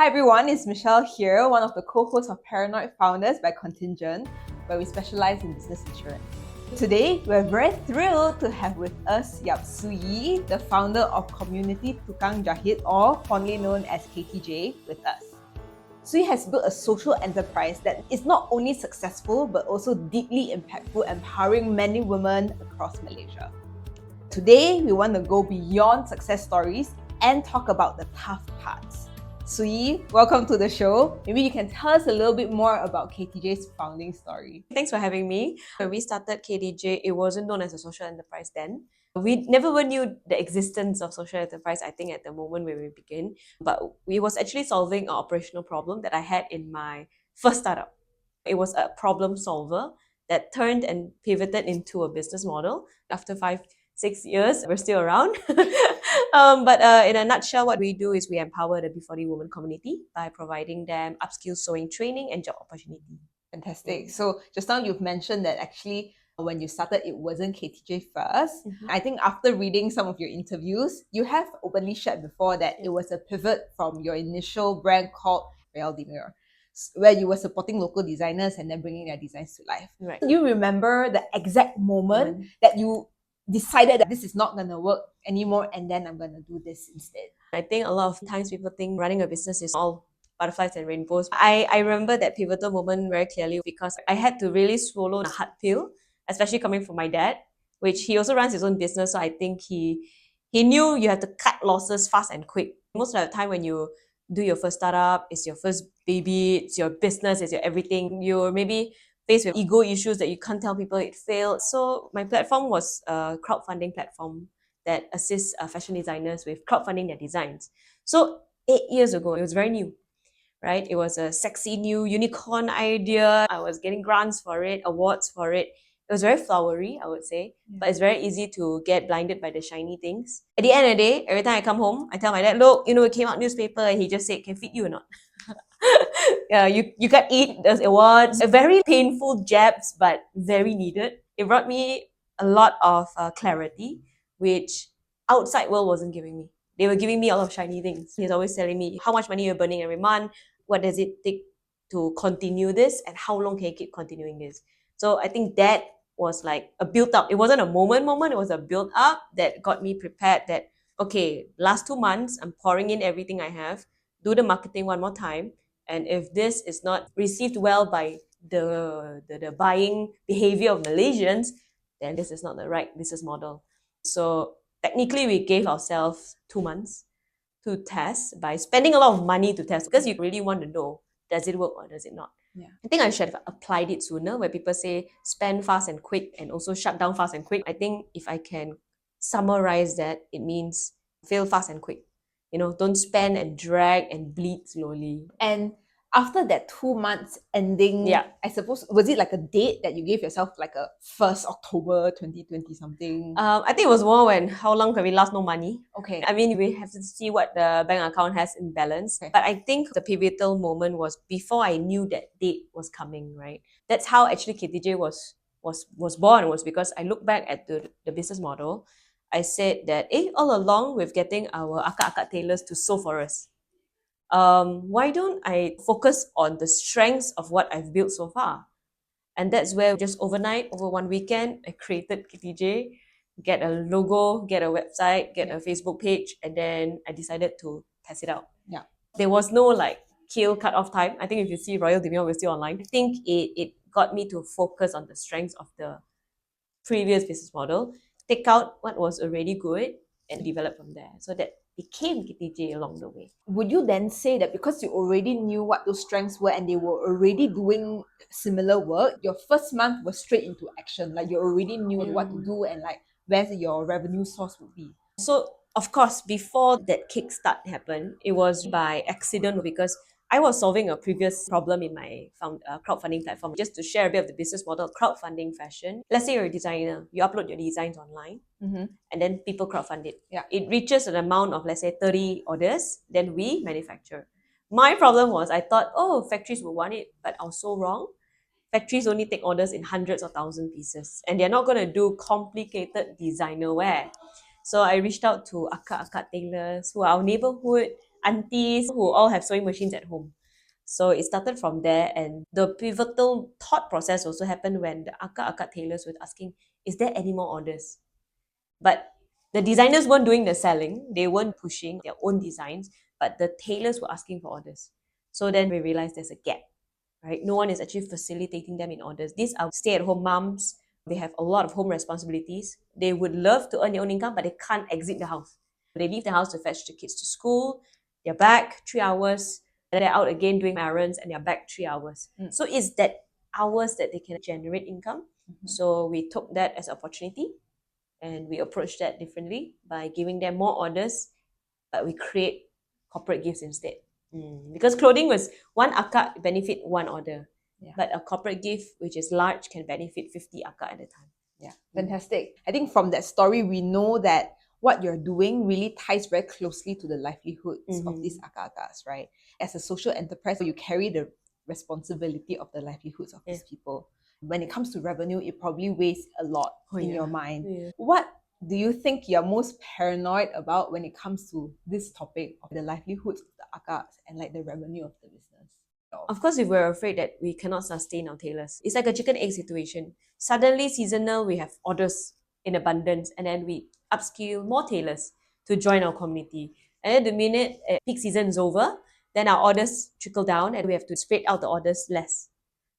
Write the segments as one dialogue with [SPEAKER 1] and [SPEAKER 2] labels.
[SPEAKER 1] Hi everyone, it's Michelle here, one of the co-hosts of Paranoid Founders by Contingent, where we specialize in business insurance. Today, we're very thrilled to have with us Yap Sue Yii, the founder of Komuniti Tukang Jahit, or fondly known as KTJ, with us. Sue has built a social enterprise that is not only successful but also deeply impactful, empowering many women across Malaysia. Today, we want to go beyond success stories and talk about the tough parts. Sue Yii, welcome to the show. Maybe you can tell us a little bit more about KTJ's founding story.
[SPEAKER 2] Thanks for having me. When we started KDJ, it wasn't known as a social enterprise then. We never knew the existence of social enterprise, I think, at the moment when we began. But we was actually solving an operational problem that I had in my first startup. It was a problem solver that turned and pivoted into a business model. After 5-6 years, we're still around. But in a nutshell, what we do is we empower the B40 women community by providing them upskill sewing training and job opportunity.
[SPEAKER 1] Fantastic. So just now you've mentioned that actually when you started, it wasn't KTJ first. I think after reading some of your interviews, you have openly shared before that it was a pivot from your initial brand called Royale Demure, where you were supporting local designers and then bringing their designs to life.
[SPEAKER 2] Right.
[SPEAKER 1] Do you remember the exact moment that you decided that this is not going to work anymore and then I'm going to do this instead?
[SPEAKER 2] I think a lot of times people think running a business is all butterflies and rainbows. I remember that pivotal moment very clearly because I had to really swallow a hard pill, especially coming from my dad, which he also runs his own business. So I think he knew you have to cut losses fast and quick. Most of the time when you do your first startup, it's your first baby, it's your business, it's your everything. You're maybe faced with ego issues that you can't tell people it failed. So my platform was a crowdfunding platform that assists fashion designers with crowdfunding their designs. So 8 years ago, it was very new, right? It was a sexy new unicorn idea. I was getting grants for it, awards for it. It was very flowery, I would say, but it's very easy to get blinded by the shiny things. At the end of the day, every time I come home, I tell my dad, look, it came out newspaper, and he just said, can feed you or not? Yeah, you can eat those awards. A very painful jabs, but very needed. It brought me a lot of clarity, which outside world wasn't giving me. They were giving me a lot of shiny things. He's always telling me how much money you're burning every month, what does it take to continue this, and how long can you keep continuing this. So I think that was like a build up. It wasn't a moment, it was a build up that got me prepared that, okay, last 2 months, I'm pouring in everything I have, do the marketing one more time. And if this is not received well by the buying behavior of Malaysians, then this is not the right business model. So technically, we gave ourselves 2 months to test by spending a lot of money to test because you really want to know, does it work or does it not?
[SPEAKER 1] Yeah.
[SPEAKER 2] I think I should have applied it sooner where people say spend fast and quick and also shut down fast and quick. I think if I can summarize that, it means fail fast and quick. Don't spend and drag and bleed slowly.
[SPEAKER 1] And after that 2 months ending,
[SPEAKER 2] Yeah.
[SPEAKER 1] I suppose, was it like a date that you gave yourself, like a 1st October 2020 something?
[SPEAKER 2] I think it was more when how long can we last no money?
[SPEAKER 1] Okay.
[SPEAKER 2] I mean, we have to see what the bank account has in balance.
[SPEAKER 1] Okay.
[SPEAKER 2] But I think the pivotal moment was before I knew that date was coming, right? That's how actually KTJ was born, was because I look back at the business model. I said that, all along we're getting our akak tailors to sew for us. Why don't I focus on the strengths of what I've built so far? And that's where just overnight, over one weekend, I created KTJ, get a logo, get a website, get a Facebook page, and then I decided to test it out.
[SPEAKER 1] Yeah.
[SPEAKER 2] There was no kill cut off time. I think if you see Royale Demure, we're still online. I think it got me to focus on the strengths of the previous business model, take out what was already good, and develop from there. So that became KTJ along the way.
[SPEAKER 1] Would you then say that because you already knew what those strengths were and they were already doing similar work, your first month was straight into action? Like you already knew what to do and like where your revenue source would be?
[SPEAKER 2] So, of course, before that kickstart happened, it was by accident because I was solving a previous problem in my crowdfunding platform. Just to share a bit of the business model, crowdfunding fashion. Let's say you're a designer, you upload your designs online, and then people crowdfund it.
[SPEAKER 1] Yeah.
[SPEAKER 2] It reaches an amount of, let's say, 30 orders, then we manufacture. My problem was I thought, factories will want it, but I was so wrong. Factories only take orders in hundreds of thousand pieces, and they're not going to do complicated designer wear. So I reached out to akak tailors who are our neighborhood aunties who all have sewing machines at home. So it started from there, and the pivotal thought process also happened when the akak tailors were asking, is there any more orders? But the designers weren't doing the selling, they weren't pushing their own designs, but the tailors were asking for orders. So then we realized there's a gap, right? No one is actually facilitating them in orders. These are stay-at-home moms. They have a lot of home responsibilities. They would love to earn their own income, but they can't exit the house. They leave the house to fetch the kids to school. They're back 3 hours. They're out again doing errands, and they're back 3 hours. So it's that hours that they can generate income. So we took that as an opportunity, and we approached that differently by giving them more orders, but we create corporate gifts instead. Because clothing was one akak benefit one order, but a corporate gift which is large can benefit 50 akak at a time.
[SPEAKER 1] Yeah, fantastic. I think from that story, we know that what you're doing really ties very closely to the livelihoods of these akakas, right? As a social enterprise, you carry the responsibility of the livelihoods of these people. When it comes to revenue, it probably weighs a lot in your mind. What do you think you're most paranoid about when it comes to this topic of the livelihoods of the akaks and like the revenue of the business?
[SPEAKER 2] Of course, if we're afraid that we cannot sustain our tailors, it's like a chicken egg situation. Suddenly, seasonal, we have orders in abundance, and then we upskill more tailors to join our community. And then the minute peak season is over, then our orders trickle down, and we have to spread out the orders less.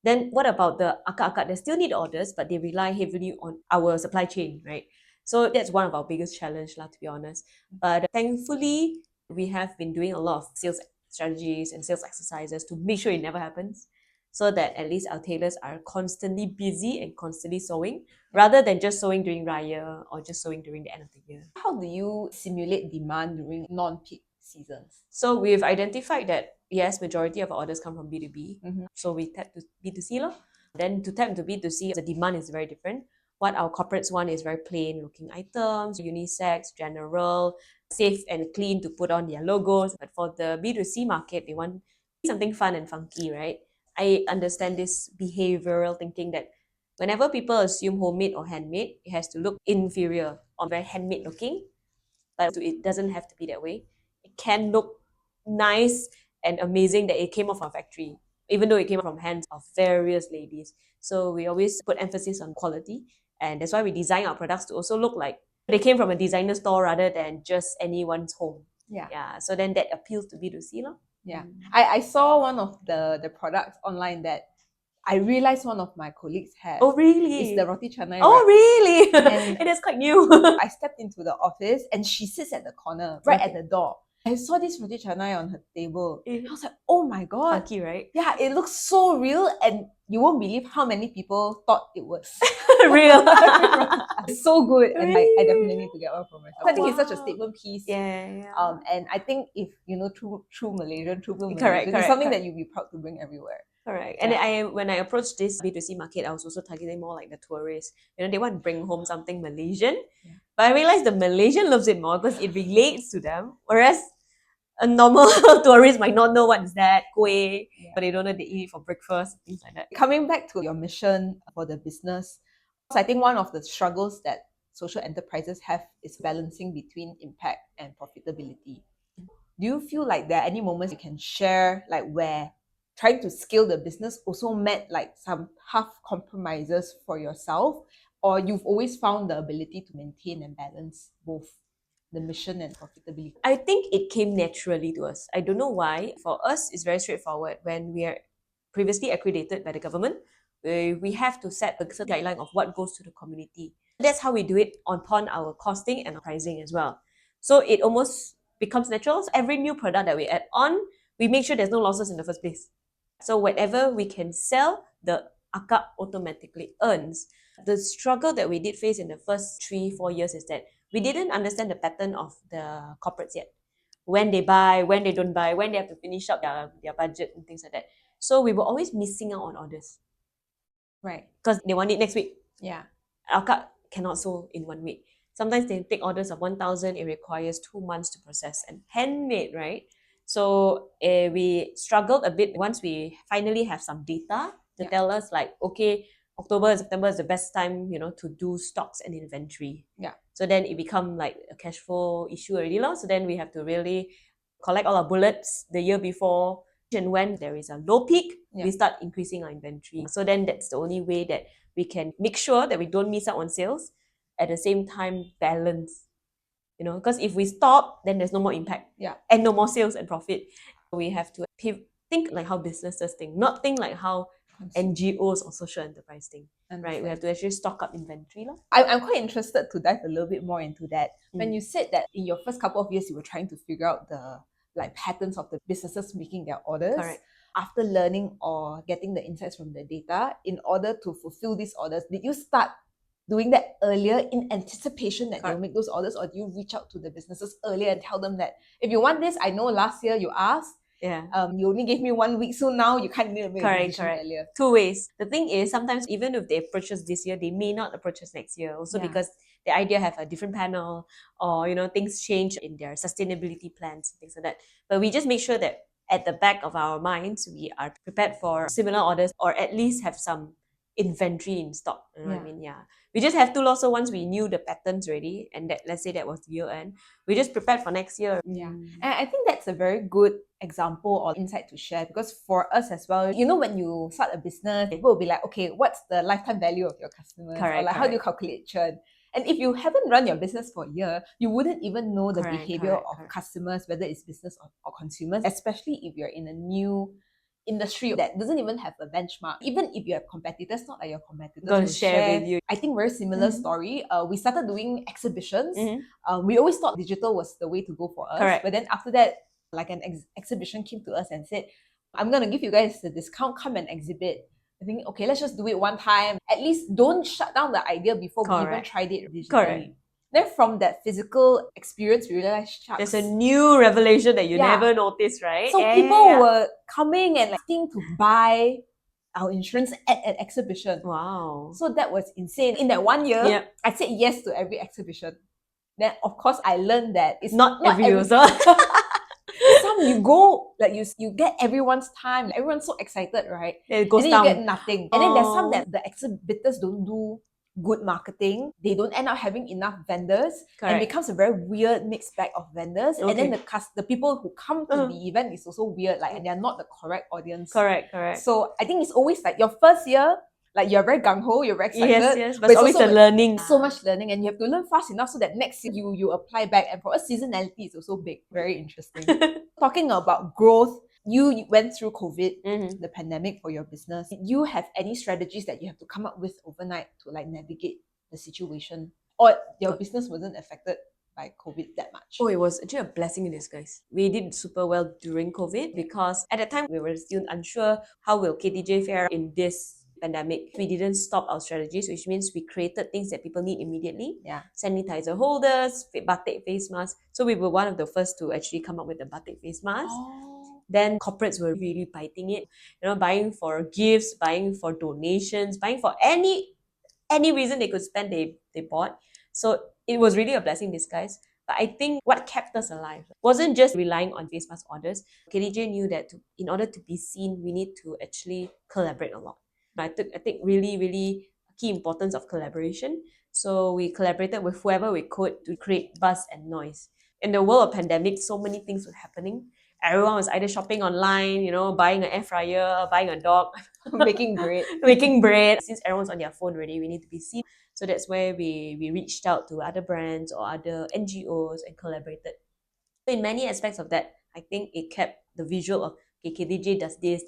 [SPEAKER 2] Then what about the akak that still need orders, but they rely heavily on our supply chain, right? So that's one of our biggest challenge, to be honest. But thankfully, we have been doing a lot of sales strategies and sales exercises to make sure it never happens, so that at least our tailors are constantly busy and constantly sewing, rather than just sewing during Raya or just sewing during the end of the year.
[SPEAKER 1] How do you simulate demand during non-peak seasons?
[SPEAKER 2] So we've identified that, yes, majority of our orders come from B2B. So we tap to B2C. Then to tap into B2C, the demand is very different. What our corporates want is very plain looking items, unisex, general, safe and clean to put on their logos. But for the B2C market, they want something fun and funky, right? I understand this behavioral thinking that whenever people assume homemade or handmade, it has to look inferior or very handmade looking. But it doesn't have to be that way. It can look nice and amazing that it came off our factory, even though it came from hands of various ladies. So we always put emphasis on quality, and that's why we design our products to also look like they came from a designer store rather than just anyone's home. Yeah. So then that appeals to B2C.
[SPEAKER 1] Yeah. I saw one of the products online that I realized one of my colleagues had.
[SPEAKER 2] Oh, really?
[SPEAKER 1] It's the roti canai
[SPEAKER 2] Oh,
[SPEAKER 1] wrap.
[SPEAKER 2] really?
[SPEAKER 1] And
[SPEAKER 2] it is quite new.
[SPEAKER 1] I stepped into the office and she sits at the corner, right at the door. I saw this roti canai on her table. I was like, oh my god.
[SPEAKER 2] Funky, right?
[SPEAKER 1] Yeah, it looks so real, and you won't believe how many people thought it was
[SPEAKER 2] real.
[SPEAKER 1] It's so good, and I definitely need to get one for myself. I think it's such a statement piece.
[SPEAKER 2] Yeah.
[SPEAKER 1] And I think if you know true Malaysian,
[SPEAKER 2] Correct,
[SPEAKER 1] it's something that you'll be proud to bring everywhere.
[SPEAKER 2] Correct. And when I approached this B2C market, I was also targeting more like the tourists. They want to bring home something Malaysian. But I realized the Malaysian loves it more because it relates to them. Whereas a normal tourist might not know what is that, kueh, but they don't know they eat it for breakfast, things like that.
[SPEAKER 1] Coming back to your mission for the business, I think one of the struggles that social enterprises have is balancing between impact and profitability. Do you feel like there are any moments you can share, like where trying to scale the business also meant like some tough compromises for yourself, or you've always found the ability to maintain and balance both the mission and profitability?
[SPEAKER 2] I think it came naturally to us. I don't know why. For us, it's very straightforward. When we are previously accredited by the government, we have to set a certain guideline of what goes to the community. That's how we do it upon our costing and pricing as well. So it almost becomes natural. So every new product that we add on, we make sure there's no losses in the first place. So whatever we can sell, the akak automatically earns. The struggle that we did face in the first 3-4 years is that we didn't understand the pattern of the corporates yet. When they buy, when they don't buy, when they have to finish up their budget and things like that. So we were always missing out on orders.
[SPEAKER 1] Right.
[SPEAKER 2] Because they want it next week.
[SPEAKER 1] Yeah.
[SPEAKER 2] Akak cannot sew in 1 week. Sometimes they take orders of 1,000, it requires 2 months to process. And handmade, right? So we struggled a bit once we finally have some data to tell us like, okay, October and September is the best time, to do stocks and inventory.
[SPEAKER 1] Yeah.
[SPEAKER 2] So then it become like a cash flow issue already. So then we have to really collect all our bullets the year before. And when there is a low peak,
[SPEAKER 1] Yeah.
[SPEAKER 2] we start increasing our inventory. So then that's the only way that we can make sure that we don't miss out on sales, at the same time balance. Because if we stop, then there's no more impact.
[SPEAKER 1] Yeah.
[SPEAKER 2] And no more sales and profit. We have to think like how businesses think, not think like how NGOs or social enterprise think. Right? We have to actually stock up inventory.
[SPEAKER 1] I'm quite interested to dive a little bit more into that. When
[SPEAKER 2] Mm.
[SPEAKER 1] you said that in your first couple of years, you were trying to figure out the patterns of the businesses making their orders.
[SPEAKER 2] Correct.
[SPEAKER 1] After learning or getting the insights from the data, in order to fulfill these orders, did you start doing that earlier in anticipation that they'll make those orders, or do you reach out to the businesses earlier and tell them that if you want this, I know last year you asked,
[SPEAKER 2] Yeah.
[SPEAKER 1] you only gave me 1 week, so now you kind of need to make a decision
[SPEAKER 2] Correct.
[SPEAKER 1] earlier.
[SPEAKER 2] Two ways. The thing is, sometimes even if they approach us this year, they may not approach us next year. Also because the idea have a different panel, or things change in their sustainability plans, things like that. But we just make sure that at the back of our minds, we are prepared for similar orders, or at least have some inventory in stock. You know what I mean? Yeah. We just have to also, once we knew the patterns already, and that, let's say that was year end, we just prepared for next year.
[SPEAKER 1] Yeah. And I think that's a very good example or insight to share, because for us as well, when you start a business, people will be like, okay, what's the lifetime value of your customers? Or how do you calculate churn? And if you haven't run your business for a year, you wouldn't even know the behavior of customers, whether it's business or consumers, especially if you're in a new industry that doesn't even have a benchmark. Even if you have competitors, not like your competitors will share with you. I think very similar story. We started doing exhibitions. We always thought digital was the way to go for us. But then after that, like an exhibition came to us and said, I'm going to give you guys the discount, come and exhibit. I think, okay, let's just do it one time. At least don't shut down the idea before we even tried it digitally. Then from that physical experience, we realized,
[SPEAKER 2] there's a new revelation that you never noticed, right?
[SPEAKER 1] So people were coming and asking to buy our insurance at an exhibition.
[SPEAKER 2] Wow.
[SPEAKER 1] So that was insane. In that 1 year, I said yes to every exhibition. Then, of course, I learned that it's not every user. Some you go, like you get everyone's time. Everyone's so excited, right?
[SPEAKER 2] It goes
[SPEAKER 1] and then
[SPEAKER 2] down.
[SPEAKER 1] you get nothing. And then there's some that the exhibitors don't do good marketing. They don't end up having enough vendors. And it becomes a very weird mixed bag of vendors. And then the people who come to the event is also weird, and they're not the correct audience.
[SPEAKER 2] Correct.
[SPEAKER 1] So I think it's always like your first year, like you're very gung-ho, you're very excited.
[SPEAKER 2] Yes, but it's always a learning.
[SPEAKER 1] So much learning, and you have to learn fast enough so that next year you apply back. And for us, seasonality is also big. Very interesting. Talking about growth, you went through COVID, the pandemic, for your business. Did you have any strategies that you have to come up with overnight to navigate the situation? Or your business wasn't affected by COVID that much?
[SPEAKER 2] Oh, it was actually a blessing in disguise. We did super well during COVID because at that time we were still unsure how will KTJ fare in this pandemic. We didn't stop our strategies, which means we created things that people need immediately. Sanitizer holders, batik face masks. So we were one of the first to actually come up with the batik face mask. Then corporates were really biting it, buying for gifts, buying for donations, buying for any reason they could spend, they bought. So it was really a blessing in disguise. But I think what kept us alive wasn't just relying on face mask orders. KDJ knew that in order to be seen, we need to actually collaborate a lot. I think really, really key importance of collaboration. So we collaborated with whoever we could to create buzz and noise. In the world of pandemic, so many things were happening. Everyone was either shopping online, buying an air fryer, buying a dog,
[SPEAKER 1] making bread.
[SPEAKER 2] Since everyone's on their phone already, we need to be seen. So that's where we reached out to other brands or other NGOs and collaborated. So in many aspects of that, I think it kept the visual of, okay, KDJ does this.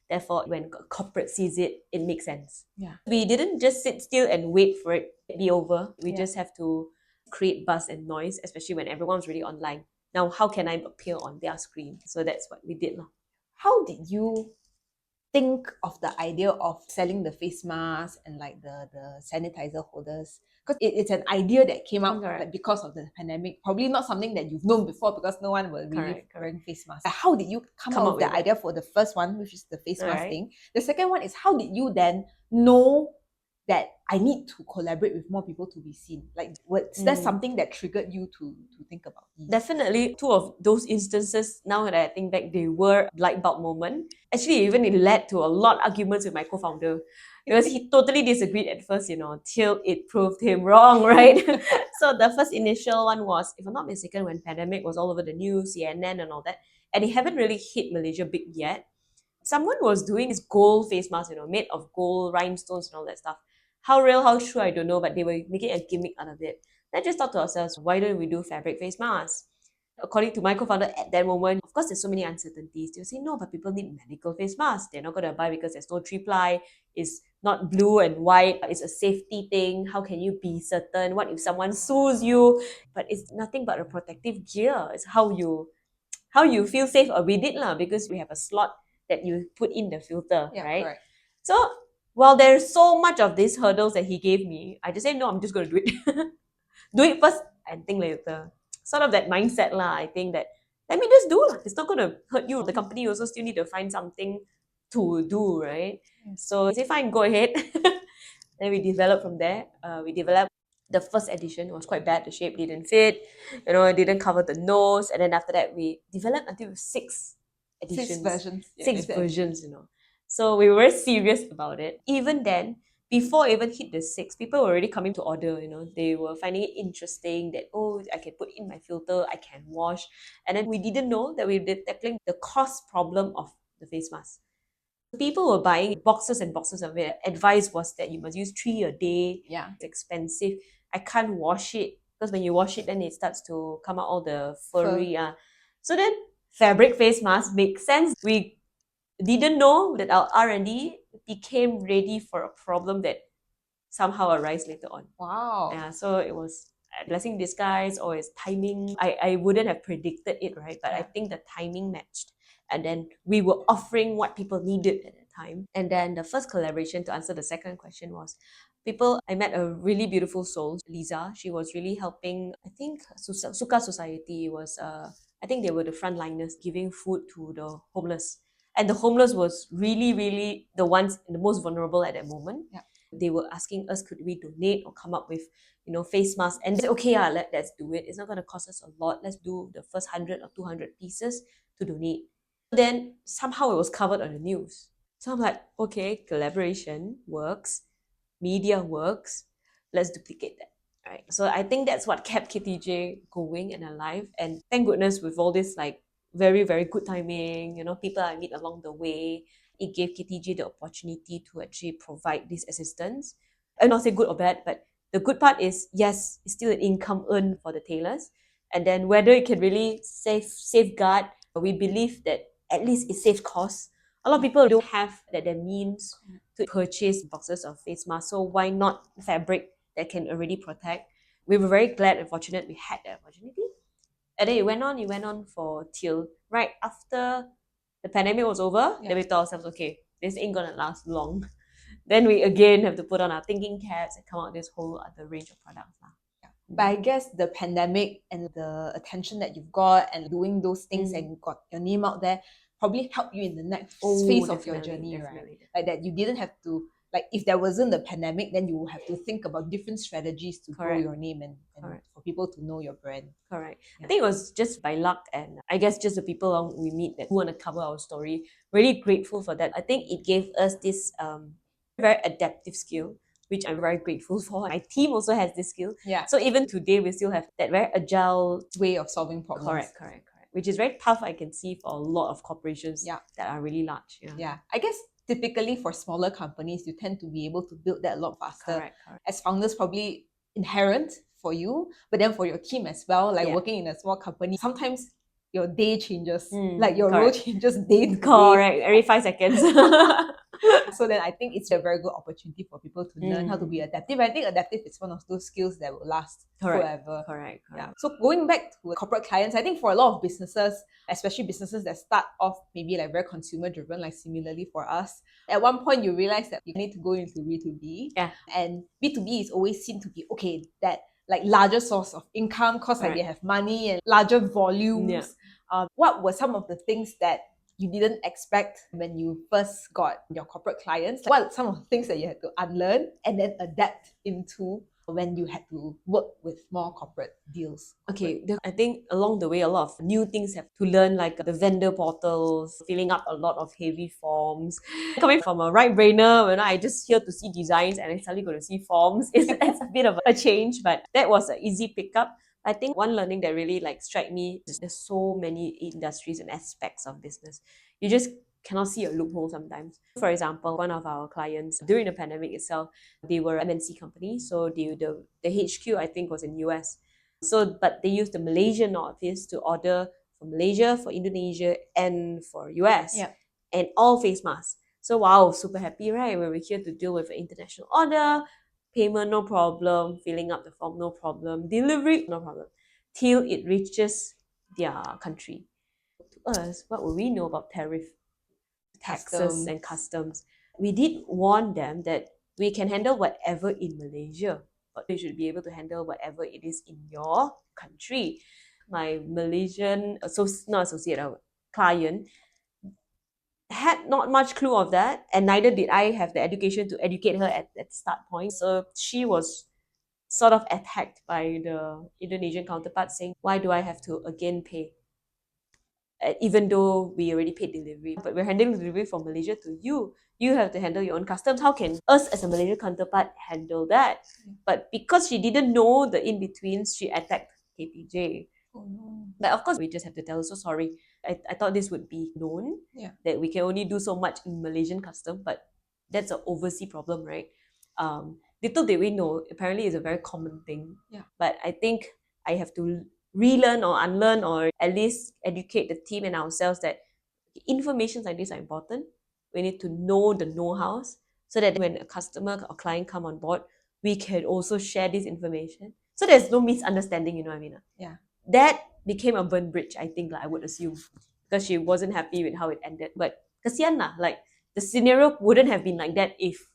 [SPEAKER 2] Therefore, when corporate sees it, it makes sense. We didn't just sit still and wait for it to be over. We just have to create buzz and noise, especially when everyone's really online. Now, how can I appear on their screen? So that's what we did.
[SPEAKER 1] How did you think of the idea of selling the face mask and the sanitizer holders? Because it's an idea that came out because of the pandemic. Probably not something that you've known before, because no one will really wearing face masks. How did you come up with the idea for the first one, which is the face mask thing? The second one is, how did you then know that I need to collaborate with more people to be seen? Like, that's something that triggered you to think about these?
[SPEAKER 2] Definitely, two of those instances, now that I think back, they were light bulb moment. Actually, even it led to a lot of arguments with my co-founder because he totally disagreed at first, till it proved him wrong, right? So the first initial one was, if I'm not mistaken, when pandemic was all over the news, CNN and all that, and it haven't really hit Malaysia big yet. Someone was doing this gold face mask, made of gold rhinestones and all that stuff. How real, how true, I don't know, but they were making a gimmick out of it. Then I just thought to ourselves, why don't we do fabric face masks? According to my co-founder at that moment, of course, there's so many uncertainties. They'll say, no, but people need medical face masks. They're not going to buy because there's no 3-ply. It's not blue and white. It's a safety thing. How can you be certain? What if someone sues you? But it's nothing but a protective gear. It's how you feel safe with it, because we have a slot that you put in the filter, right?
[SPEAKER 1] Correct.
[SPEAKER 2] So while there's so much of these hurdles that he gave me, I just say, no, I'm just going to do it. Do it first and think later. Sort of that mindset, I think that, let me just do it. It's not going to hurt you. The company also still need to find something to do, right? So I say, fine, go ahead. Then we developed from there. We developed the first edition. It was quite bad. The shape didn't fit. It didn't cover the nose. And then after that, we developed until 6 editions.
[SPEAKER 1] 6 versions.
[SPEAKER 2] Six versions, So we were very serious about it. Even then, before I even hit the 6, people were already coming to order, They were finding it interesting that, oh, I can put in my filter, I can wash. And then we didn't know that we were tackling the cost problem of the face mask. People were buying boxes and boxes of it. Advice was that you must use 3 a day.
[SPEAKER 1] Yeah.
[SPEAKER 2] It's expensive. I can't wash it because when you wash it, then it starts to come out all the furry. So then fabric face mask makes sense. We didn't know that our R&D became ready for a problem that somehow arise later on.
[SPEAKER 1] Wow.
[SPEAKER 2] Yeah, so it was a blessing in disguise, or it's timing. I wouldn't have predicted it, right? But I think the timing matched. And then we were offering what people needed at that time. And then the first collaboration, to answer the second question, was I met a really beautiful soul, Lisa. She was really helping, I think, Suka Society was, I think they were the frontliners giving food to the homeless. And the homeless was really, really the ones the most vulnerable at that moment.
[SPEAKER 1] Yeah.
[SPEAKER 2] They were asking us, could we donate or come up with, face masks? And they said, okay, let's do it. It's not going to cost us a lot. Let's do the first 100 or 200 pieces to donate. Then somehow it was covered on the news. So I'm like, okay, collaboration works, media works. Let's duplicate that. Right. So I think that's what kept KTJ going and alive. And thank goodness, with all this very, very good timing, people I meet along the way, it gave KTJ the opportunity to actually provide this assistance. I not say good or bad, but the good part is, yes, it's still an income earned for the tailors. And then whether it can really safeguard, we believe that at least it saves costs. A lot of people don't have their means to purchase boxes of face masks, so why not fabric that can already protect? We were very glad and fortunate we had that opportunity. And then it went on for till right after the pandemic was over. Then we told ourselves, okay, this ain't gonna last long. Then we again have to put on our thinking caps and come out with this whole other range of products.
[SPEAKER 1] But I guess the pandemic and the attention that you've got and doing those things and you got your name out there probably helped you in the next phase of your journey, right? Like that you didn't have to, like if there wasn't the pandemic, then you would have to think about different strategies to grow your name and for people to know your brand.
[SPEAKER 2] Correct. I think it was just by luck, and I guess just the people we meet that want to cover our story. Really grateful for that. I think it gave us this very adaptive skill, which I'm very grateful for. My team also has this skill.
[SPEAKER 1] Yeah.
[SPEAKER 2] So even today, we still have that very agile
[SPEAKER 1] way of solving problems.
[SPEAKER 2] Correct. Which is very tough, I can see, for a lot of corporations that are really large.
[SPEAKER 1] Yeah. I guess typically for smaller companies, you tend to be able to build that a lot faster.
[SPEAKER 2] Correct.
[SPEAKER 1] As founders, probably inherent for you, but then for your team as well, like working in a small company, sometimes your day changes, like your role changes day to day.
[SPEAKER 2] Correct, every 5 seconds.
[SPEAKER 1] So then I think it's a very good opportunity for people to learn how to be adaptive. I think adaptive is one of those skills that will last forever.
[SPEAKER 2] Correct.
[SPEAKER 1] Yeah. So going back to corporate clients, I think for a lot of businesses, especially businesses that start off maybe like very consumer driven, like similarly for us, at one point you realize that you need to go into B2B.
[SPEAKER 2] Yeah.
[SPEAKER 1] And B2B is always seen to be, okay, that like larger source of income because like they have money and larger volumes.
[SPEAKER 2] Yeah.
[SPEAKER 1] What were some of the things that you didn't expect when you first got your corporate clients? Like, what are some of the things that you had to unlearn and then adapt into when you had to work with more corporate deals?
[SPEAKER 2] Okay, I think along the way, a lot of new things have to learn, like the vendor portals, filling up a lot of heavy forms. Coming from a right brainer, when I just here to see designs and I suddenly going to see forms, it's a bit of a change, but that was an easy pickup. I think one learning that really like struck me is there's so many industries and aspects of business. You just cannot see a loophole sometimes. For example, one of our clients during the pandemic itself, they were an MNC company, so the HQ I think was in US. So, but they used the Malaysian office to order for Malaysia, for Indonesia, and for US,
[SPEAKER 1] Yeah.
[SPEAKER 2] and all face masks. So wow, super happy, right? When we're here to deal with an international order, payment no problem, filling up the form no problem, delivery no problem, till it reaches their country. To us, what would we know about tariff, taxes, and customs? We did warn them that we can handle whatever in Malaysia, but you should be able to handle whatever it is in your country. My Malaysian client had not much clue of that, and neither did I have the education to educate her at that start point. So she was sort of attacked by the Indonesian counterpart saying, why do I have to again pay? Even though we already paid delivery, but we're handling delivery from Malaysia to you. You have to handle your own customs. How can us as a Malaysian counterpart handle that? But because she didn't know the in-betweens, she attacked KPJ.
[SPEAKER 1] Oh no.
[SPEAKER 2] But of course, we just have to tell her, so sorry. I thought this would be known, that we can only do so much in Malaysian custom, but that's an overseas problem, right? Little did we know, apparently it's a very common thing.
[SPEAKER 1] Yeah.
[SPEAKER 2] But I think I have to relearn or unlearn, or at least educate the team and ourselves that information like this are important. We need to know the know-hows so that when a customer or client come on board, we can also share this information. So there's no misunderstanding, you know what I mean?
[SPEAKER 1] Yeah.
[SPEAKER 2] That became a burn bridge, I think, I would assume, because she wasn't happy with how it ended. But kasihan lah, like the scenario wouldn't have been like that if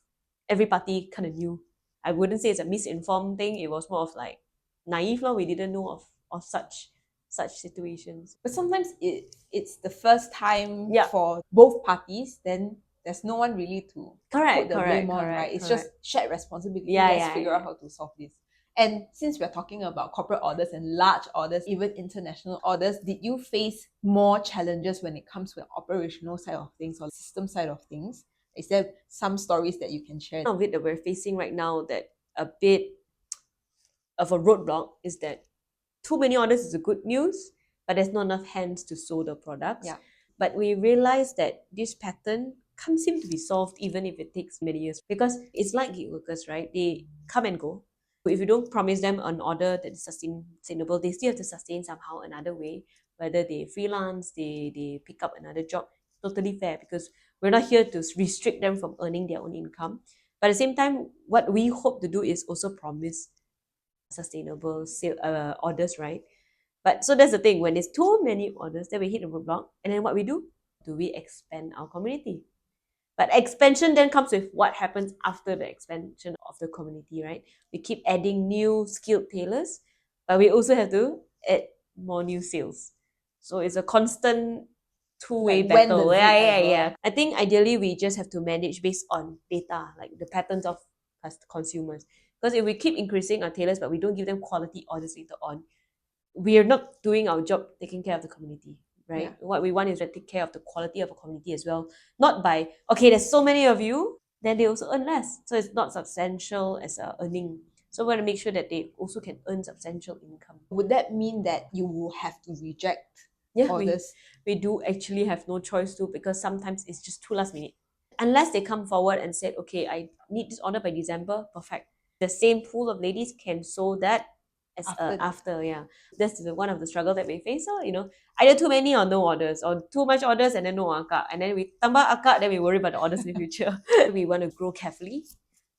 [SPEAKER 2] every party kind of knew. I wouldn't say it's a misinformed thing. It was more of like naive law. We didn't know of such situations.
[SPEAKER 1] But sometimes it's the first time
[SPEAKER 2] Yeah.
[SPEAKER 1] for both parties, then there's no one really to
[SPEAKER 2] Correct,
[SPEAKER 1] put the blame on, right? It's just shared responsibility. Let's figure out how to solve this. And since we're talking about corporate orders and large orders, even international orders, did you face more challenges when it comes to the operational side of things or system side of things? Is there some stories that you can share?
[SPEAKER 2] One of it that we're facing right now, that a bit of a roadblock, is that too many orders is a good news, but there's not enough hands to sew the products.
[SPEAKER 1] Yeah.
[SPEAKER 2] But we realized that this pattern can't seem to be solved even if it takes many years, because it's like gig workers, right? They come and go. If you don't promise them an order that is sustainable, they still have to sustain somehow another way, whether they freelance, they pick up another job. Totally fair, because we're not here to restrict them from earning their own income. But at the same time, what we hope to do is also promise sustainable orders, right? But so that's the thing, when there's too many orders, then we hit a roadblock, and then what we do we expand our community? But expansion then comes with what happens after the expansion of the community, right? We keep adding new skilled tailors, but we also have to add more new sales. So it's a constant two-way
[SPEAKER 1] Like, when
[SPEAKER 2] battle.
[SPEAKER 1] does it
[SPEAKER 2] Yeah.
[SPEAKER 1] ever-
[SPEAKER 2] I think ideally we just have to manage based on data, like the patterns of consumers. Because if we keep increasing our tailors, but we don't give them quality orders later on, we are not doing our job taking care of the community, right?
[SPEAKER 1] Yeah.
[SPEAKER 2] What we want is to take care of the quality of a community as well. Not by, okay, there's so many of you, then they also earn less. So it's not substantial as a earning. So we want to make sure that they also can earn substantial income.
[SPEAKER 1] Would that mean that you will have to reject
[SPEAKER 2] Yeah,
[SPEAKER 1] orders?
[SPEAKER 2] we do actually have no choice to, because sometimes it's just too last minute. Unless they come forward and said, okay, I need this order by December, perfect. The same pool of ladies can sew that as after. Yeah. That's one of the struggle that we face. So, either too many or no orders, or too much orders and then no akak. And then we tambah akak, then we worry about the orders in the future. We want to grow carefully,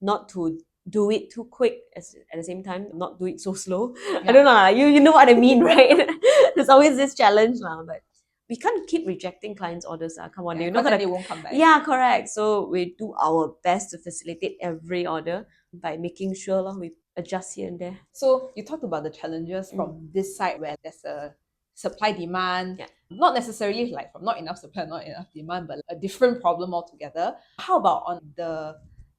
[SPEAKER 2] not to do it too quick at the same time, not do it so slow. I don't know, you know what I mean, right? There's always this challenge, but we can't keep rejecting clients' orders. Come on,
[SPEAKER 1] Yeah,
[SPEAKER 2] you're not
[SPEAKER 1] then
[SPEAKER 2] gonna.
[SPEAKER 1] they won't come back.
[SPEAKER 2] Yeah, correct. So we do our best to facilitate every order by making sure we adjust here and there.
[SPEAKER 1] So you talked about the challenges from this side where there's a supply demand,
[SPEAKER 2] Yeah.
[SPEAKER 1] not necessarily like from not enough supply, not enough demand, but a different problem altogether. How about on the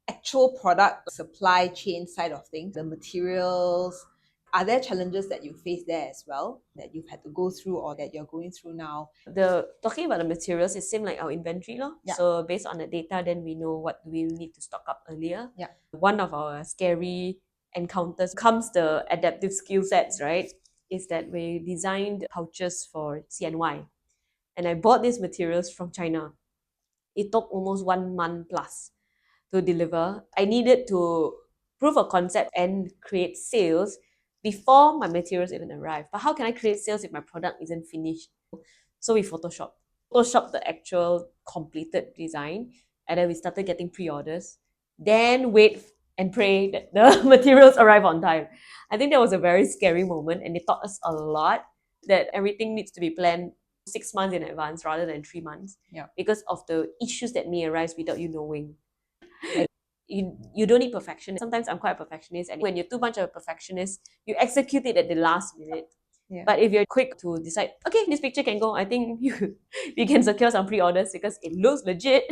[SPEAKER 1] actual product supply chain side of things, the materials? Are there challenges that you face there as well that you've had to go through or that you're going through now?
[SPEAKER 2] Talking about the materials, it seemed like our inventory law.
[SPEAKER 1] Yeah.
[SPEAKER 2] So based on the data, then we know what we need to stock up earlier.
[SPEAKER 1] Yeah.
[SPEAKER 2] One of our scary encounters comes the adaptive skill sets, right? Is that we designed pouches for CNY. And I bought these materials from China. It took almost 1 month plus to deliver. I needed to prove a concept and create sales before my materials even arrive. But how can I create sales if my product isn't finished? So we photoshopped the actual completed design, and then we started getting pre-orders. Then wait and pray that the materials arrive on time. I think that was a very scary moment, and it taught us a lot that everything needs to be planned 6 months in advance rather than 3 months.
[SPEAKER 1] Yeah.
[SPEAKER 2] Because of the issues that may arise without you knowing. You don't need perfection. Sometimes I'm quite a perfectionist, and when you're too much of a perfectionist, you execute it at the last minute.
[SPEAKER 1] Yeah.
[SPEAKER 2] But if you're quick to decide, okay, this picture can go, I think you can secure some pre-orders because it looks legit.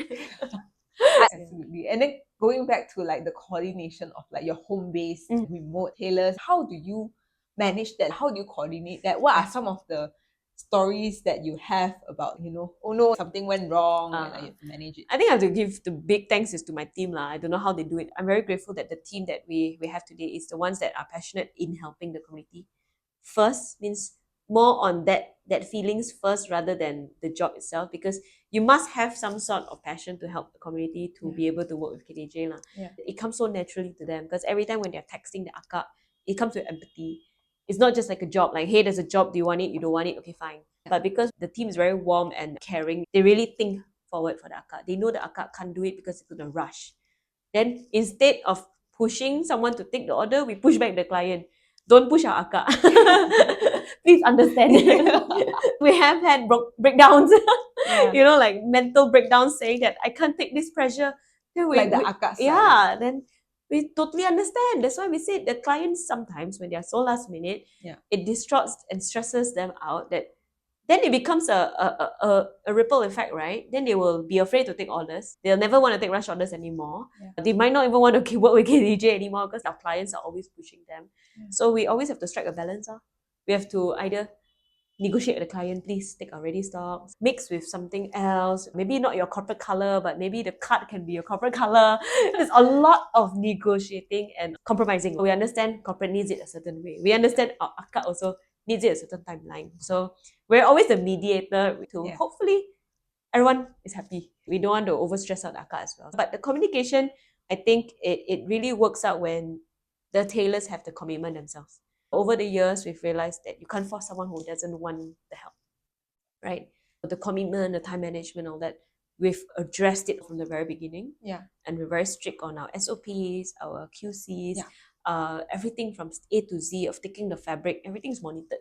[SPEAKER 1] Absolutely. And then going back to like the coordination of like your home-based remote tailors, how do you manage that? How do you coordinate that? What are some of the stories that you have about, oh no, something went wrong and I have to manage it?
[SPEAKER 2] I think I have to give the big thanks is to my team. I don't know how they do it. I'm very grateful that the team that we have today is the ones that are passionate in helping the community. First means more on that feelings first rather than the job itself, because you must have some sort of passion to help the community to be able to work with KDJ.
[SPEAKER 1] Yeah.
[SPEAKER 2] It comes so naturally to them because every time when they're texting the akak, it comes with empathy. It's not just like a job, like, hey, there's a job, do you want it? You don't want it? Okay, fine. But because the team is very warm and caring, they really think forward for the akak. They know the akak can't do it because it's in a rush. Then instead of pushing someone to take the order, we push back the client. Don't push our akak. Please understand. We have had breakdowns, like mental breakdowns saying that I can't take this pressure. Then
[SPEAKER 1] Like the akak side.
[SPEAKER 2] then we totally understand. That's why we say the clients sometimes when they are so last minute, it distorts and stresses them out that then it becomes a ripple effect, right? Then they will be afraid to take orders. They'll never want to take rush orders anymore. They might not even want to work with KDJ anymore because our clients are always pushing them. So we always have to strike a balance. We have to either negotiate with the client, please take our ready stocks, mix with something else, maybe not your corporate color, but maybe the card can be your corporate color. There's a lot of negotiating and compromising. We understand corporate needs it a certain way. We understand our akak also needs it a certain timeline. So we're always the mediator to hopefully everyone is happy. We don't want to overstress out the akak as well. But the communication, I think it really works out when the tailors have the commitment themselves. Over the years, we've realized that you can't force someone who doesn't want the help, right? The commitment, the time management, all that, we've addressed it from the very beginning. And we're very strict on our SOPs, our QCs, everything from A to Z of taking the fabric, everything's monitored.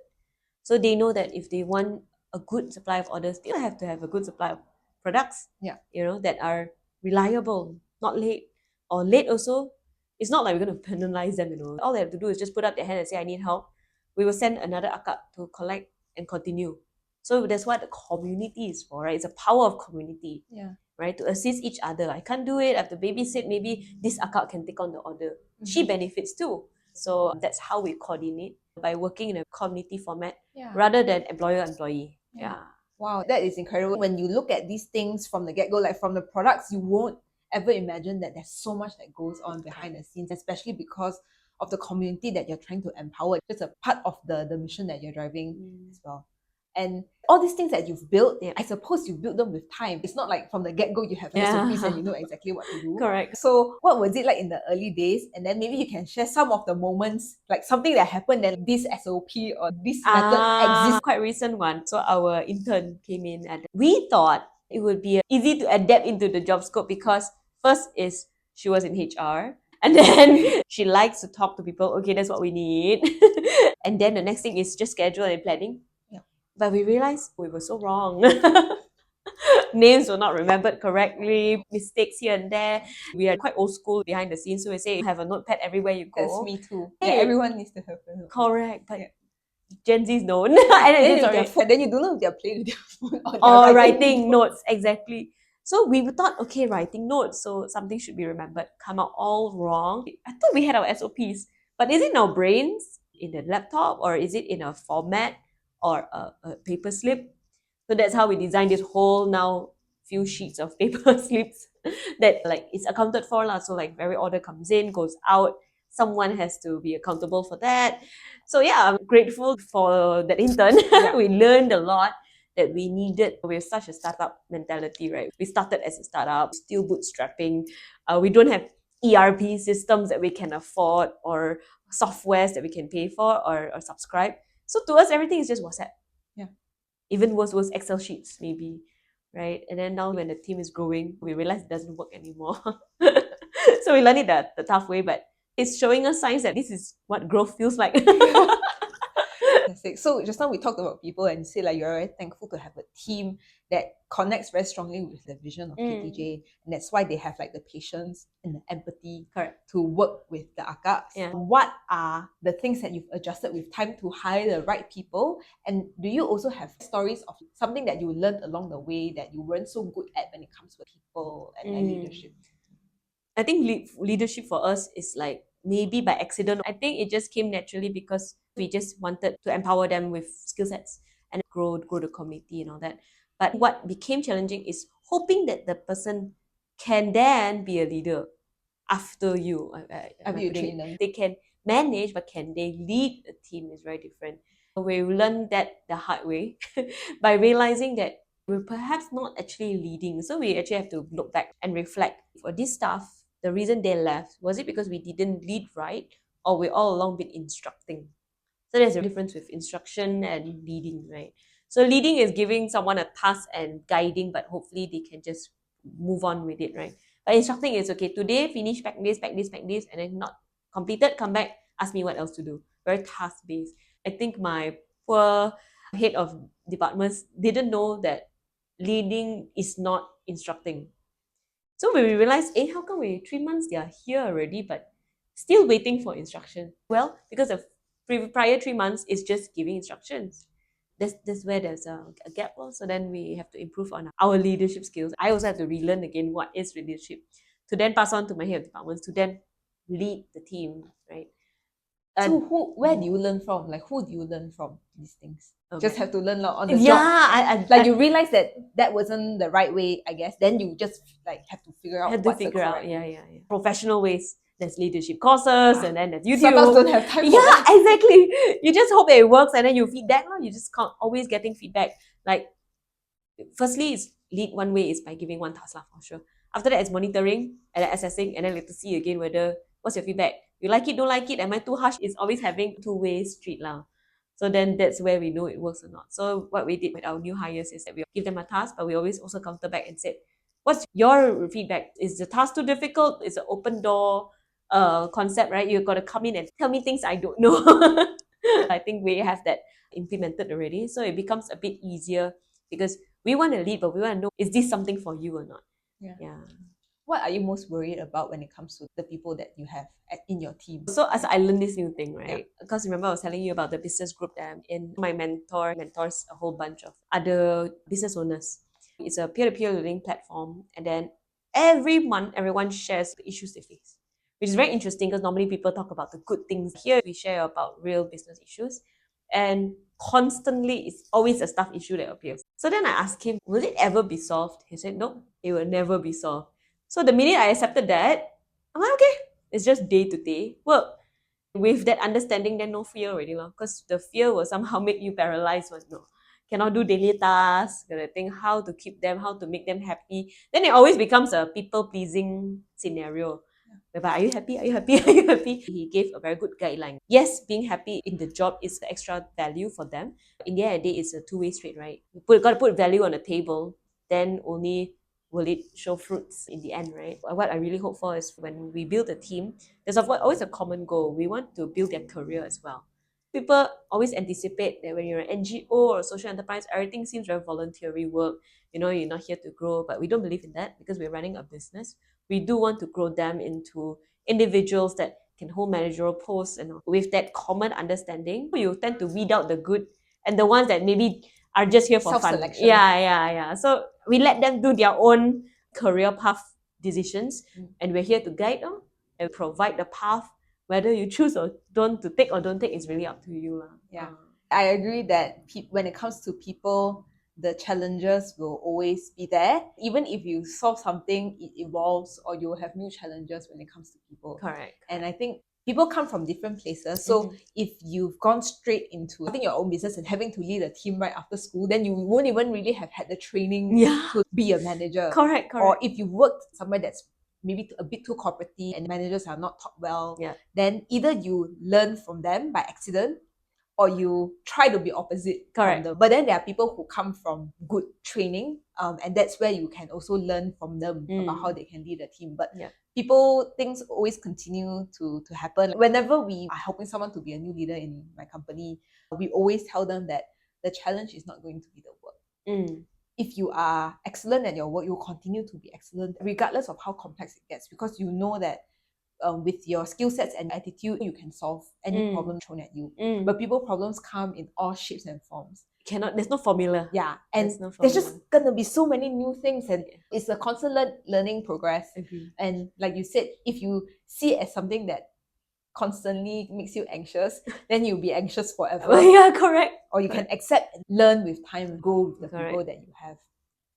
[SPEAKER 2] So they know that if they want a good supply of orders, they have to have a good supply of products, that are reliable, not late. Or late also, it's not like we're going to penalize them, All they have to do is just put up their hand and say, I need help. We will send another akak to collect and continue. So that's what the community is for, right? It's a power of community, right? To assist each other. I can't do it. I have to babysit. Maybe this akak can take on the order. She benefits too. So that's how we coordinate, by working in a community format rather than employer-employee.
[SPEAKER 1] Wow, that is incredible. When you look at these things from the get-go, like from the products, you won't ever imagine that there's so much that goes on behind the scenes, especially because of the community that you're trying to empower. It's a part of the mission that you're driving as well. And all these things that you've built, I suppose you built them with time. It's not like from the get-go you have SOPs and you know exactly what to do.
[SPEAKER 2] Correct.
[SPEAKER 1] So what was it like in the early days? And then maybe you can share some of the moments, like something that happened and this SOP or this method exists.
[SPEAKER 2] Quite recent one. So our intern came in and we thought it would be easy to adapt into the job scope because first is she was in HR. And then she likes to talk to people. Okay, that's what we need. And then the next thing is just schedule and planning. But we realized we were so wrong. Names were not remembered correctly, mistakes here and there. We are quite old school behind the scenes, so we say have a notepad everywhere you go.
[SPEAKER 1] That's me too. Hey, everyone needs to have a notepad.
[SPEAKER 2] Correct. But Gen Z's known. And
[SPEAKER 1] Then,
[SPEAKER 2] it's already,
[SPEAKER 1] then you don't know if they're playing with their phone or
[SPEAKER 2] or
[SPEAKER 1] they're
[SPEAKER 2] writing notes, exactly. So we thought, okay, writing notes, so something should be remembered. Come out all wrong. I thought we had our SOPs, but is it in our brains, in the laptop, or is it in a format or a paper slip? So that's how we designed this whole now few sheets of paper slips that like it's accounted for lah. So like every order comes in, goes out, someone has to be accountable for that. So yeah, I'm grateful for that intern.
[SPEAKER 1] Yeah.
[SPEAKER 2] We learned a lot that we needed. We're such a startup mentality, right? We started as a startup, still bootstrapping. We don't have ERP systems that we can afford or softwares that we can pay for or subscribe. So to us, everything is just WhatsApp.
[SPEAKER 1] Yeah.
[SPEAKER 2] Even worse was Excel sheets, maybe, right? And then now when the team is growing, we realize it doesn't work anymore. So we learned it the tough way, but it's showing us signs that this is what growth feels like.
[SPEAKER 1] Fantastic. So just now we talked about people and you say like you're very thankful to have a team that connects very strongly with the vision of KTJ, and that's why they have like the patience and the empathy
[SPEAKER 2] Correct.
[SPEAKER 1] to work with the akaks.
[SPEAKER 2] Yeah.
[SPEAKER 1] What are the things that you've adjusted with time to hire the right people? And do you also have stories of something that you learned along the way that you weren't so good at when it comes to people and leadership?
[SPEAKER 2] I think leadership for us is like maybe by accident. I think it just came naturally because we just wanted to empower them with skill sets and grow the community and all that. But what became challenging is hoping that the person can then be a leader after you.
[SPEAKER 1] After you train them.
[SPEAKER 2] They can manage, but can they lead a team is very different. We learned that the hard way by realizing that we're perhaps not actually leading. So we actually have to look back and reflect. For this staff, the reason they left, was it because we didn't lead right, or we all along been instructing? So there's a difference with instruction and leading, right? So leading is giving someone a task and guiding, but hopefully they can just move on with it, right? But instructing is okay, today finish, pack this, pack this, pack this, and then not completed, come back, ask me what else to do. Very task-based. I think my poor head of departments didn't know that leading is not instructing. So when we realized, hey, how come we 3 months they are here already, but still waiting for instruction? Well, because the prior 3 months is just giving instructions. That's where there's a gap. So then we have to improve on our leadership skills. I also have to relearn again what is leadership to then pass on to my head of departments to then lead the team, right?
[SPEAKER 1] So where do you learn from? Like who do you learn from these things? Just have to learn on the job. Like you realize that wasn't the right way, I guess. Then you just like have to figure out what's the correct way.
[SPEAKER 2] Yeah. Professional ways. There's leadership courses, and then there's YouTube.
[SPEAKER 1] Sometimes don't have time for that.
[SPEAKER 2] Yeah, exactly. You just hope that it works, and then you feedback. You just can't always getting feedback. Like, firstly, is lead one way is by giving one task for sure. After that, it's monitoring and then assessing, and then later see again whether what's your feedback. You like it, don't like it. Am I too harsh? It's always having two-way street lah. So then that's where we know it works or not. So what we did with our new hires is that we give them a task, but we always also counter back and said, what's your feedback? Is the task too difficult? Is an open door concept, right? You've got to come in and tell me things I don't know. I think we have that implemented already. So it becomes a bit easier because we want to lead, but we want to know, is this something for you or not? Yeah.
[SPEAKER 1] What are you most worried about when it comes to the people that you have in your team?
[SPEAKER 2] So as I learned this new thing, right? Because remember I was telling you about the business group that I'm in. My mentor mentors a whole bunch of other business owners. It's a peer-to-peer learning platform, and then every month everyone shares the issues they face, which is very interesting because normally people talk about the good things. Here we share about real business issues, and constantly it's always a staff issue that appears. So then I asked him, will it ever be solved? He said, no, it will never be solved. So the minute I accepted that, I'm like, okay, it's just day-to-day work. With that understanding, then no fear already, because the fear will somehow make you paralyzed. No, cannot do daily tasks, gotta think how to keep them, how to make them happy. Then it always becomes a people-pleasing scenario. Whereby, are you happy? Are you happy? Are you happy? He gave a very good guideline. Yes, being happy in the job is the extra value for them. In the end of the day, it's a two-way street, right? You gotta put value on the table, then only will it show fruits in the end, right? What I really hope for is when we build a team, there's always a common goal. We want to build their career as well. People always anticipate that when you're an NGO or a social enterprise, everything seems very voluntary work. You're not here to grow, but we don't believe in that because we're running a business. We do want to grow them into individuals that can hold managerial posts, and with that common understanding, you tend to weed out the good and the ones that maybe are just here for fun.
[SPEAKER 1] Self-selection.
[SPEAKER 2] Yeah. So we let them do their own career path decisions, and we're here to guide them and provide the path. Whether you choose or don't take is really up to you.
[SPEAKER 1] Yeah. I agree that when it comes to people, the challenges will always be there. Even if you solve something, it evolves, or you will have new challenges when it comes to people.
[SPEAKER 2] Correct.
[SPEAKER 1] And I think people come from different places. So if you've gone straight into starting your own business and having to lead a team right after school, then you won't even really have had the training to be a manager.
[SPEAKER 2] Correct.
[SPEAKER 1] Or if you worked somewhere that's maybe a bit too corporate and managers are not taught well, then either you learn from them by accident, or you try to be opposite from them. But then there are people who come from good training, and that's where you can also learn from them about how they can lead a team. But things always continue to happen. Whenever we are helping someone to be a new leader in my company, we always tell them that the challenge is not going to be the work. If you are excellent at your work, you'll continue to be excellent regardless of how complex it gets, because you know that with your skill sets and attitude, you can solve any problem thrown at you. But problems come in all shapes and forms.
[SPEAKER 2] There's no formula.
[SPEAKER 1] Yeah, and there's just gonna be so many new things, and it's a constant learning progress. And like you said, if you see it as something that constantly makes you anxious, then you'll be anxious forever.
[SPEAKER 2] Yeah, correct.
[SPEAKER 1] Or you can accept and learn with time and go with the people that you have.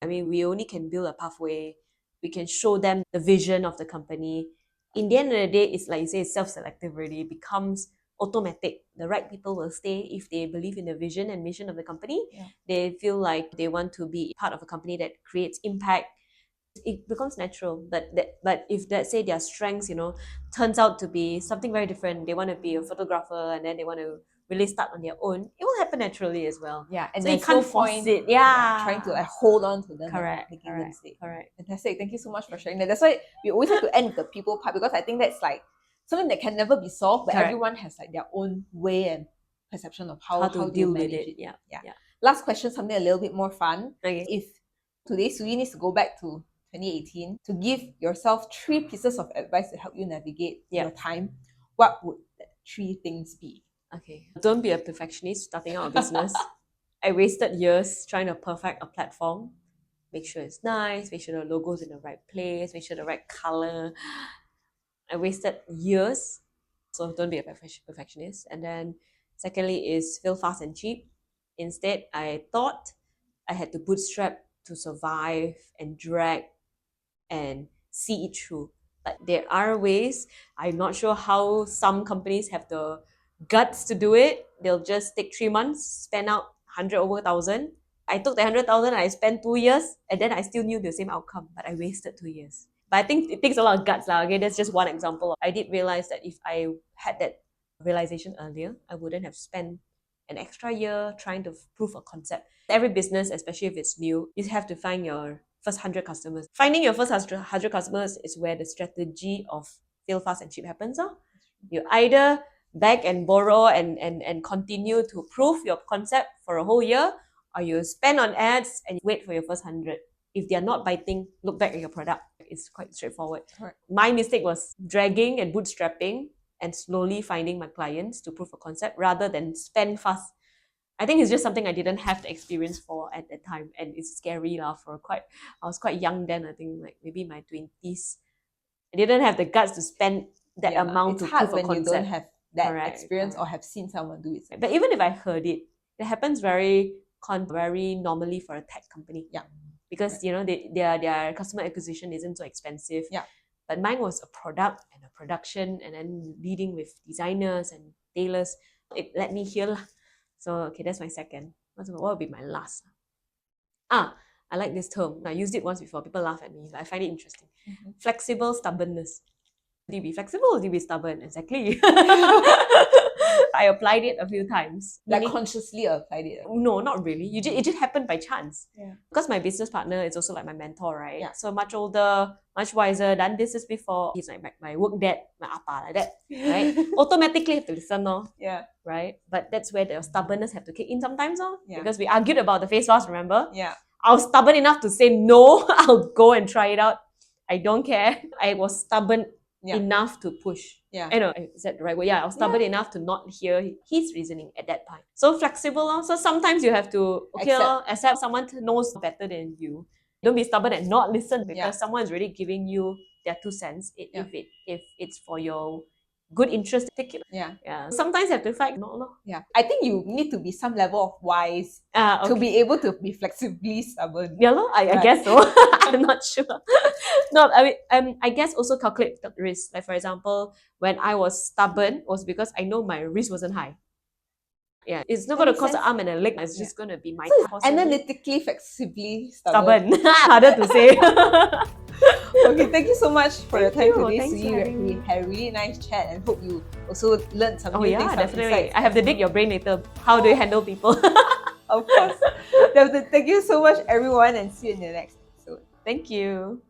[SPEAKER 2] I mean, we only can build a pathway. We can show them the vision of the company. In the end of the day, it's like you say, it's self-selective already. It becomes automatic. The right people will stay if they believe in the vision and mission of the company. They feel like they want to be part of a company that creates impact. It becomes natural. But if, let's say, their strengths, turns out to be something very different, they want to be a photographer and then they want to really start on their own, it will happen naturally as well.
[SPEAKER 1] Yeah, and
[SPEAKER 2] so you can't force it.
[SPEAKER 1] Trying to hold on to them.
[SPEAKER 2] Correct.
[SPEAKER 1] Fantastic. Thank you so much for sharing that. That's why we always have to end with the people part, because I think that's like something that can never be solved, but everyone has like their own way and perception of how to deal with it. Yeah. Last question, something a little bit more fun. If today Sue Yii needs to go back to 2018 to give yourself 3 pieces of advice to help you navigate your time, what would that 3 things be?
[SPEAKER 2] Okay. Don't be a perfectionist starting out a business. I wasted years trying to perfect a platform. Make sure it's nice, make sure the logo's in the right place, make sure the right color. I wasted years. So don't be a perfectionist. And then secondly is fail fast and cheap. Instead, I thought I had to bootstrap to survive and drag and see it through. But there are ways. I'm not sure how some companies have the guts to do it. They'll just take 3 months, spend out 100 over 1,000. I took the 100,000 and I spent 2 years, and then I still knew the same outcome, but I wasted 2 years. But I think it takes a lot of guts. Okay, that's just one example. I did realize that if I had that realization earlier, I wouldn't have spent an extra year trying to prove a concept. Every business, especially if it's new, you have to find your first 100 customers. Finding your first 100 customers is where the strategy of fail fast and cheap happens. You either beg and borrow and continue to prove your concept for a whole year, or you spend on ads and wait for your first 100. If they're not biting, look back at your product. It's quite straightforward. My mistake was dragging and bootstrapping and slowly finding my clients to prove a concept rather than spend fast. I think it's just something I didn't have the experience for at that time, and it's scary I was quite young then. I think like maybe my 20s. I didn't have the guts to spend that amount to prove a concept.
[SPEAKER 1] It's hard when you don't have that experience or have seen someone do it.
[SPEAKER 2] But even if I heard it, it happens very normally for a tech company. Because their customer acquisition isn't so expensive. But mine was a product and a production, and then leading with designers and tailors. It led me here. So okay, that's my second. What would be my last? I like this term. I used it once before. People laugh at me. I find it interesting. Flexible stubbornness. Do you be flexible or do you be stubborn? Exactly. I applied it a few times.
[SPEAKER 1] Like consciously applied it?
[SPEAKER 2] No, not really. It just happened by chance. Because my business partner is also like my mentor, right? So much older, much wiser, done business before. He's like my work dad, my appa, like that, right? Automatically have to listen, right? But that's where the stubbornness have to kick in sometimes, because we argued about the face loss, remember? I was stubborn enough to say no, I'll go and try it out. I don't care. I was stubborn enough to push.
[SPEAKER 1] Yeah.
[SPEAKER 2] I know, is that the right word? Yeah, I was stubborn enough to not hear his reasoning at that time. So flexible, lor. So sometimes you have to accept someone knows better than you. Don't be stubborn and not listen because someone is really giving you their 2 cents. If it's for your good interest, take it.
[SPEAKER 1] Yeah.
[SPEAKER 2] Sometimes you have to fight, no, no.
[SPEAKER 1] Yeah. I think you need to be some level of wise to
[SPEAKER 2] Okay.
[SPEAKER 1] be able to be flexibly stubborn.
[SPEAKER 2] Yeah, lor, I
[SPEAKER 1] Right.
[SPEAKER 2] guess so. I'm not sure. No, I mean, I guess also calculate the risk. Like for example, when I was stubborn, was because I know my risk wasn't high. Yeah, it's not
[SPEAKER 1] That
[SPEAKER 2] going to
[SPEAKER 1] makes
[SPEAKER 2] cost an
[SPEAKER 1] sense.
[SPEAKER 2] arm and a leg. It's just going to be my
[SPEAKER 1] So it's
[SPEAKER 2] possibly.
[SPEAKER 1] analytically, flexibly stubborn.
[SPEAKER 2] Stubborn. Harder to say.
[SPEAKER 1] Okay, thank you so much for your time today,
[SPEAKER 2] Thanks
[SPEAKER 1] Sue
[SPEAKER 2] for
[SPEAKER 1] Yii.
[SPEAKER 2] having
[SPEAKER 1] We
[SPEAKER 2] me.
[SPEAKER 1] had a really nice chat and hope you also learned some
[SPEAKER 2] Oh
[SPEAKER 1] new
[SPEAKER 2] yeah,
[SPEAKER 1] things.
[SPEAKER 2] definitely. I have to dig your brain later. How do you handle people?
[SPEAKER 1] Of course. Thank you so much, everyone, and see you in the next episode.
[SPEAKER 2] Thank you.